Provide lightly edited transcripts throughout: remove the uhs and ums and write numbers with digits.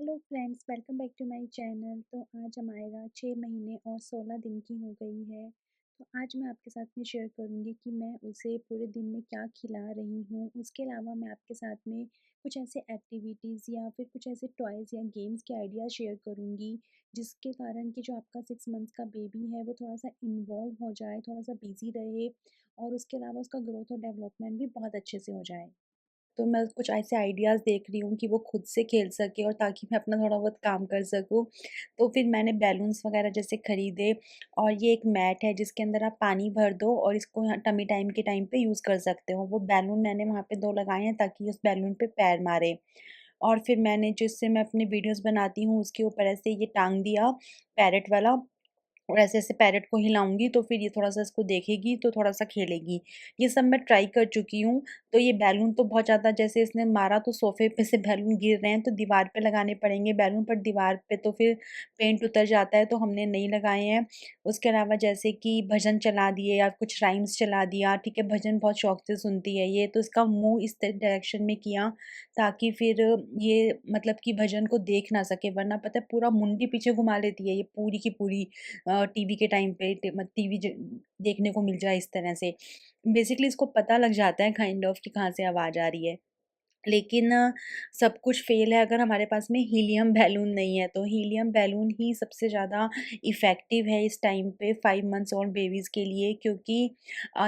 Hello friends, welcome back to my channel. तो आज हमारा 6 महीने और 16 दिन की हो गई है। तो आज मैं आपके साथ में शेयर करूंगी कि मैं उसे पूरे दिन में क्या खिला रही हूँ। उसके अलावा मैं आपके साथ में कुछ ऐसे एक्टिविटीज़ या फिर कुछ ऐसे टॉयज़ या गेम्स के आइडियाज़ शेयर करूंगी, जिसके कारण कि जो आपका 6 मंथ्स का बेबी है वो थोड़ा सा इन्वॉल्व हो जाए, थोड़ा सा बिजी रहे और उसके अलावा उसका ग्रोथ और डेवलपमेंट भी बहुत अच्छे से हो जाए। तो मैं कुछ ऐसे आइडियाज़ देख रही हूँ कि वो खुद से खेल सके और ताकि मैं अपना थोड़ा बहुत काम कर सकूँ। तो फिर मैंने बैलून्स वगैरह जैसे खरीदे और ये एक मैट है जिसके अंदर आप पानी भर दो और इसको यहाँ टमी टाइम के टाइम पे यूज़ कर सकते हो। वो बैलून मैंने वहाँ पे 2 लगाए हैं ताकि उस बैलून पे पैर मारे। और फिर मैंने जिससे मैं अपनी वीडियोज़ बनाती हूँ उसके ऊपर ऐसे ये टांग दिया पैरेट वाला, और ऐसे-ऐसे पैरेट को हिलाऊँगी तो फिर ये थोड़ा-सा इसको देखेगी तो थोड़ा-सा खेलेगी। ये सब मैं ट्राई कर चुकी हूँ। तो ये बैलून तो बहुत ज़्यादा जैसे इसने मारा तो सोफ़े पे से बैलून गिर रहे हैं, तो दीवार पे लगाने पड़ेंगे बैलून, पर दीवार पे तो फिर पेंट उतर जाता है तो हमने नहीं लगाए हैं। उसके अलावा जैसे कि भजन चला दिए या कुछ राइम्स चला दिया, ठीक है, भजन बहुत शौक से सुनती है ये, तो इसका मुँह इस डायरेक्शन में किया ताकि फिर ये मतलब कि भजन को देख ना सके, वरना पता है पूरा मुंडी पीछे घुमा लेती है ये पूरी की पूरी। टीवी के टाइम पे टीवी देखने को मिल जाए इस तरह से। बेसिकली इसको पता लग जाता है काइंड ऑफ कि कहाँ से आवाज़ आ रही है। लेकिन सब कुछ फ़ेल है अगर हमारे पास में हीलियम बैलून नहीं है, तो हीलियम बैलून ही सबसे ज़्यादा इफ़ेक्टिव है इस टाइम पे 5 मंथ्स ओल्ड बेबीज़ के लिए, क्योंकि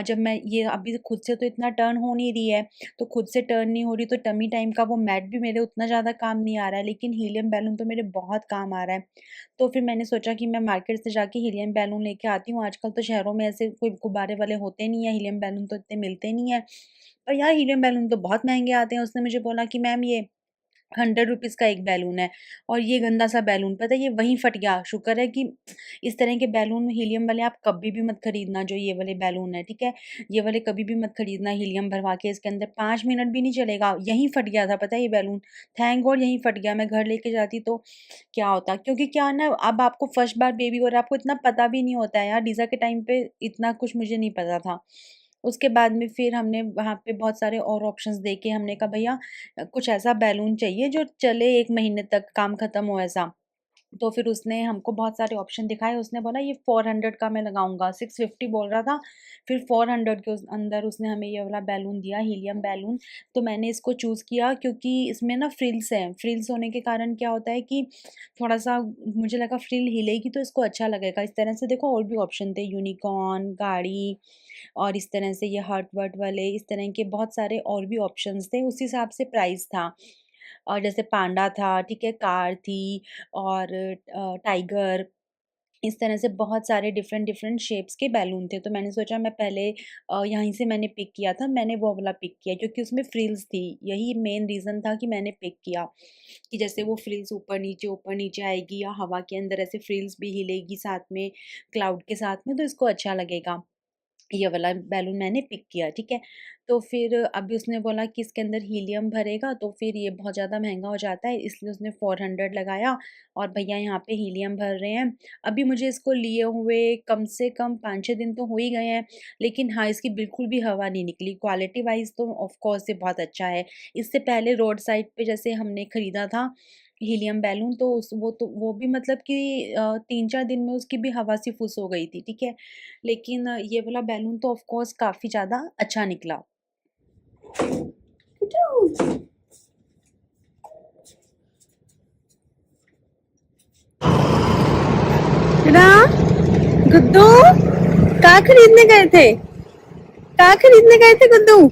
जब मैं ये अभी खुद से तो इतना टर्न हो नहीं रही है, तो खुद से टर्न नहीं हो रही तो टमी टाइम का वो मैट भी मेरे उतना ज़्यादा काम नहीं आ रहा है, लेकिन हीलियम बैलून तो मेरे बहुत काम आ रहा है। तो फिर मैंने सोचा कि मैं मार्केट से जाके हीलियम बैलून लेके आती हूँ। आजकल तो शहरों में ऐसे कोई गुब्बारे वाले होते नहीं है, हीलियम बैलून तो इतने मिलते नहीं है। और यार हीलियम बैलून तो बहुत महँगे आते हैं। उसने मुझे बोला कि मैम ये 100 रुपीज़ का एक बैलून है और ये गंदा-सा बैलून पता है ये वहीं फट गया। शुक्र है कि इस तरह के बैलून हीलियम वाले आप कभी भी मत खरीदना, जो ये वाले बैलून है, ठीक है? ये वाले कभी भी मत खरीदना हीलियम भरवा के इसके अंदर 5 मिनट भी नहीं चलेगा, यहीं फट गया था पता है ये बैलून। थैंक गॉड यहीं फट गया, मैं घर लेके जाती तो क्या होता? क्योंकि क्या है ना, अब आपको फर्स्ट बार बेबी हो रहा है, आपको इतना पता भी नहीं होता है यार, डीज़ा के टाइम पे इतना कुछ मुझे नहीं पता था। उसके बाद में फिर हमने वहाँ पे बहुत सारे और ऑप्शंस देखे, हमने कहा भैया कुछ ऐसा बैलून चाहिए जो चले 1 महीने तक, काम खत्म हो ऐसा। तो फिर उसने हमको बहुत सारे ऑप्शन दिखाए, उसने बोला ये 400 का मैं लगाऊँगा, 650 बोल रहा था, फिर 400 के उस अंदर उसने हमें ये वाला बैलून दिया, हीलियम बैलून। तो मैंने इसको चूज़ किया क्योंकि इसमें ना फ्रिल्स हैं, फ्रिल्स होने के कारण क्या होता है कि थोड़ा-सा मुझे लगा फ्रिल हिलेगी तो इसको अच्छा लगेगा। इस तरह से देखो और भी ऑप्शन थे, यूनिकॉर्न, गाड़ी और इस तरह से ये हार्ट-वार्ट वाले, इस तरह के बहुत सारे और भी ऑप्शंस थे, उस हिसाब से प्राइस था। और जैसे पांडा था, ठीक है, कार थी और टाइगर, इस तरह से बहुत सारे डिफरेंट डिफरेंट शेप्स के बैलून थे। तो मैंने सोचा मैं पहले यहीं से मैंने पिक किया था, मैंने वो वाला पिक किया क्योंकि उसमें फ्रिल्स थी। यही मेन रीज़न था कि मैंने पिक किया कि जैसे वो फ्रिल्स ऊपर नीचे आएगी या हवा के अंदर ऐसे फ्रिल्स भी हिलेगी साथ में, क्लाउड के साथ में, तो इसको अच्छा लगेगा। ये वाला बैलून मैंने पिक किया, ठीक है। तो फिर अभी उसने बोला कि इसके अंदर हीलियम भरेगा तो फिर ये बहुत ज़्यादा महँगा हो जाता है, इसलिए उसने 400 लगाया और भैया यहाँ पे हीलियम भर रहे हैं। अभी मुझे इसको लिए हुए कम से कम 5-6 दिन तो हो ही गए हैं, लेकिन हाँ, इसकी बिल्कुल भी हवा नहीं निकली। क्वालिटी वाइज़ तो ऑफ़ कोर्स ये बहुत अच्छा है। इससे पहले रोड साइड पे जैसे हमने खरीदा था हीलियम बैलून, तो उस वो भी मतलब कि 3-4 दिन में उसकी भी हवा सी फुस हो गई थी, ठीक है। लेकिन ये वाला बैलून तो ऑफ कोर्स काफ़ी ज़्यादा अच्छा निकला। रा गुड्डू कहाँ खरीदने गए थे? कहाँ खरीदने गए थे गुड्डू?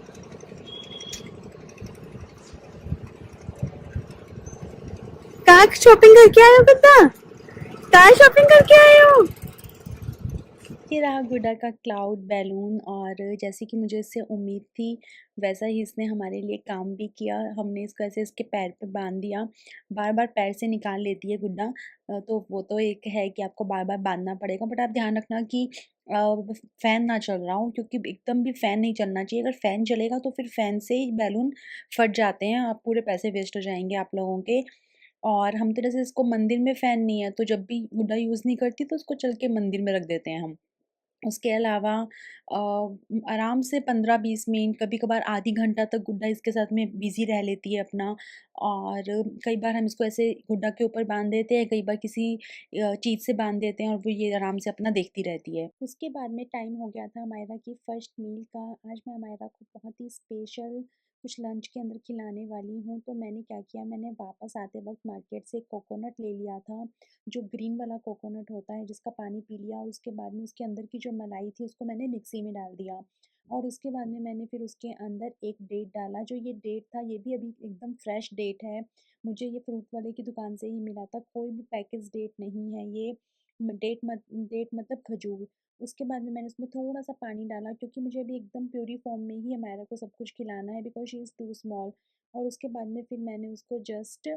कहाँ शॉपिंग करके आए हो गुड्डा? कहाँ शॉपिंग करके आए हो? ये रहा गुड्डा का क्लाउड बैलून, और जैसे कि मुझे इससे उम्मीद थी वैसा ही इसने हमारे लिए काम भी किया। हमने इसको ऐसे इसके पैर पे बांध दिया, बार बार पैर से निकाल लेती है गुड्डा। तो वो तो एक है कि आपको बार बार बांधना पड़ेगा, बट आप ध्यान रखना कि फैन ना चल रहा हो, क्योंकि एकदम भी फैन नहीं चलना चाहिए। अगर फैन चलेगा तो फिर फैन से ही बैलून फट जाते हैं, आप पूरे पैसे वेस्ट हो जाएंगे आप लोगों के। और हम तो जैसे इसको मंदिर में फैन नहीं है, तो जब भी गुड्डा यूज़ नहीं करती तो उसको चल के मंदिर में रख देते हैं हम। उसके अलावा आराम से 15-20 मिनट, कभी-कभार आधी घंटा तक गुड्डा इसके साथ में बिज़ी रह लेती है अपना। और कई बार हम इसको ऐसे गुड्डा के ऊपर बाँध देते हैं, कई बार किसी चीज़ से बाँध देते हैं और वो ये आराम से अपना देखती रहती है। उसके बाद में टाइम हो गया था अमायरा की फर्स्ट मील का। आज मैं अमायरा को बहुत ही स्पेशल कुछ लंच के अंदर खिलाने वाली हूँ। तो मैंने क्या किया, मैंने वापस आते वक़्त मार्केट से कोकोनट ले लिया था। जो ग्रीन वाला कोकोनट होता है जिसका पानी पी लिया, उसके बाद में उसके अंदर की जो मलाई थी उसको मैंने मिक्सी में डाल दिया। और उसके बाद में मैंने फिर उसके अंदर एक डेट डाला। जो ये डेट था ये भी अभी एकदम फ्रेश डेट है। मुझे ये फ्रूट वाले की दुकान से ही मिला था, कोई भी पैकेज डेट नहीं है ये। डेट मतलब खजूर। उसके बाद में मैंने उसमें थोड़ा सा पानी डाला क्योंकि मुझे अभी एकदम प्यूरी फॉर्म में ही हमारा को सब कुछ खिलाना है, because she is too small. और उसके बाद में फिर मैंने उसको जस्ट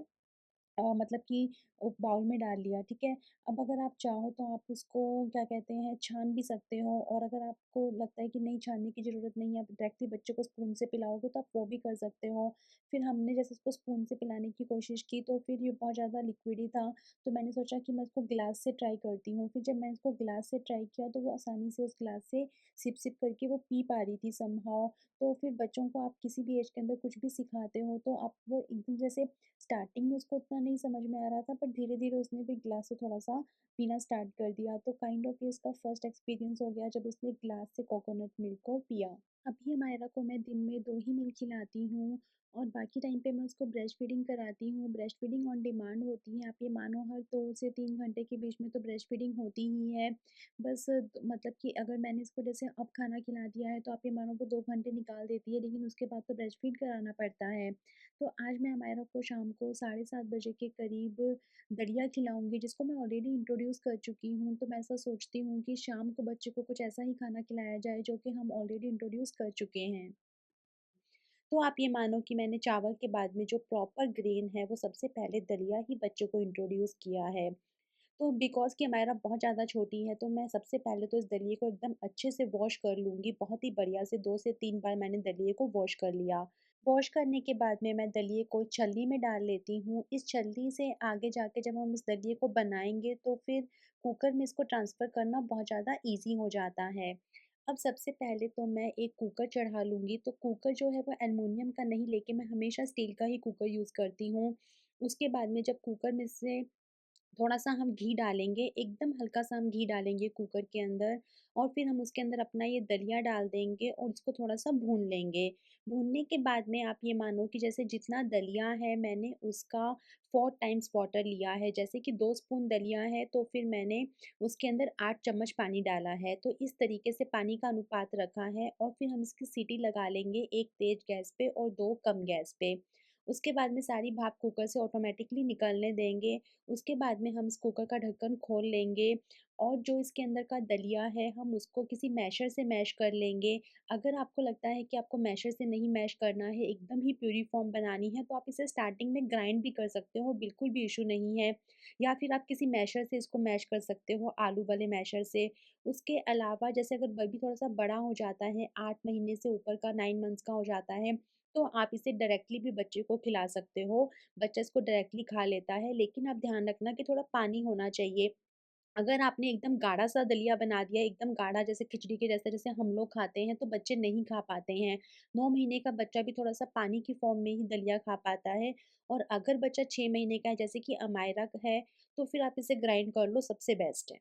मतलब कि बाउल में डाल लिया, ठीक है। अब अगर आप चाहो तो आप उसको क्या कहते हैं, छान भी सकते हो। और अगर आपको लगता है कि नहीं छानने की ज़रूरत नहीं है, आप डायरेक्टली बच्चे को स्पून से पिलाओगे तो आप वो भी कर सकते हो। फिर हमने जैसे उसको स्पून से पिलाने की कोशिश की तो फिर ये बहुत ज़्यादा लिक्विडी था। तो मैंने सोचा कि मैं इसको गिलास से ट्राई करती हूँ। फिर जब मैंने इसको गिलास से ट्राई किया तो वो आसानी से उस गिलास से सिप सिप करके वो पी पा रही थी समहाउ। तो फिर बच्चों को आप किसी भी एज के अंदर कुछ भी सिखाते हो तो आप वो एकदम जैसे स्टार्टिंग में उसको उतना नहीं समझ में आ रहा था, बट धीरे-धीरे उसने भी ग्लास से थोड़ा-सा पीना स्टार्ट कर दिया। तो काइंड ऑफ ये इसका फर्स्ट एक्सपीरियंस हो गया जब उसने ग्लास से कोकोनट मिल्क को पिया। अभी हमायरा को मैं दिन में 2 ही मील खिलाती हूँ और बाकी टाइम पे मैं उसको ब्रेस्ट फीडिंग कराती हूँ। ब्रेस्ट फीडिंग ऑन डिमांड होती है, आप ये मानो हर 2 से 3 घंटे के बीच में तो ब्रेस्ट फीडिंग होती ही है। बस मतलब कि अगर मैंने इसको जैसे अब खाना खिला दिया है तो आप ये मानो वो 2 घंटे निकाल देती है, लेकिन उसके बाद तो ब्रेस्ट फीड कराना पड़ता है। तो आज मैं हमायरा को शाम को 7:30 बजे के करीब दलिया खिलाऊँगी, जिसको मैं ऑलरेडी इंट्रोड्यूस कर चुकी हूँ। तो मैं ऐसा सोचती हूँ कि शाम को बच्चे को कुछ ऐसा ही खाना खिलाया जाए जो कि हम ऑलरेडी इंट्रोड्यूस कर चुके हैं। तो आप ये मानो कि मैंने चावल के बाद में जो प्रॉपर ग्रेन है वो सबसे पहले दलिया ही बच्चों को इंट्रोड्यूस किया है। तो बिकॉज़ कि हमारा बहुत ज़्यादा छोटी है तो मैं सबसे पहले तो इस दलिए को एकदम अच्छे से वॉश कर लूँगी, बहुत ही बढ़िया से 2 से 3 बार मैंने दलिए को वॉश कर लिया। वॉश करने के बाद में मैं दलिए को छलनी में डाल लेती हूँ। इस छलनी से आगे जाके जब हम इस दलिए को बनाएँगे तो फिर कुकर में इसको ट्रांसफ़र करना बहुत ज़्यादा ईज़ी हो जाता है। अब सबसे पहले तो मैं एक कुकर चढ़ा लूँगी, तो कुकर जो है वो एल्युमिनियम का नहीं लेके मैं हमेशा स्टील का ही कुकर यूज़ करती हूँ। उसके बाद में जब कुकर में से थोड़ा-सा हम घी डालेंगे, एकदम हल्का-सा हम घी डालेंगे कुकर के अंदर और फिर हम उसके अंदर अपना ये दलिया डाल देंगे और इसको थोड़ा-सा भून लेंगे। भूनने के बाद में आप ये मानो कि जैसे जितना दलिया है मैंने उसका 4 टाइम्स वाटर लिया है। जैसे कि 2 स्पून दलिया है तो फिर मैंने उसके अंदर 8 चम्मच पानी डाला है। तो इस तरीके से पानी का अनुपात रखा है और फिर हम इसकी सीटी लगा लेंगे 1 तेज़ गैस पे और 2 कम गैस पे। उसके बाद में सारी भाप कुकर से ऑटोमेटिकली निकलने देंगे। उसके बाद में हम इस कुकर का ढक्कन खोल लेंगे और जो इसके अंदर का दलिया है हम उसको किसी मैशर से मैश कर लेंगे। अगर आपको लगता है कि आपको मैशर से नहीं मैश करना है, एकदम ही प्यूरी फॉर्म बनानी है तो आप इसे स्टार्टिंग में ग्राइंड भी कर सकते हो, बिल्कुल भी इश्यू नहीं है। या फिर आप किसी मैशर से इसको मैश कर सकते हो, आलू वाले मैशर से। उसके अलावा जैसे अगर बेबी थोड़ा-सा बड़ा हो जाता है, 8 महीने से ऊपर का 9 मंथ्स का हो जाता है, तो आप इसे डायरेक्टली भी बच्चे को खिला सकते हो। बच्चा इसको डायरेक्टली खा लेता है, लेकिन आप ध्यान रखना कि थोड़ा पानी होना चाहिए। अगर आपने एकदम गाढ़ा-सा दलिया बना दिया, एकदम गाढ़ा जैसे खिचड़ी के जैसा जैसे हम लोग खाते हैं, तो बच्चे नहीं खा पाते हैं। 9 महीने का बच्चा भी थोड़ा-सा पानी की फ़ॉर्म में ही दलिया खा पाता है और अगर बच्चा 6 महीने का है, जैसे कि अमायरा है, तो फिर आप इसे ग्राइंड कर लो, सबसे बेस्ट है।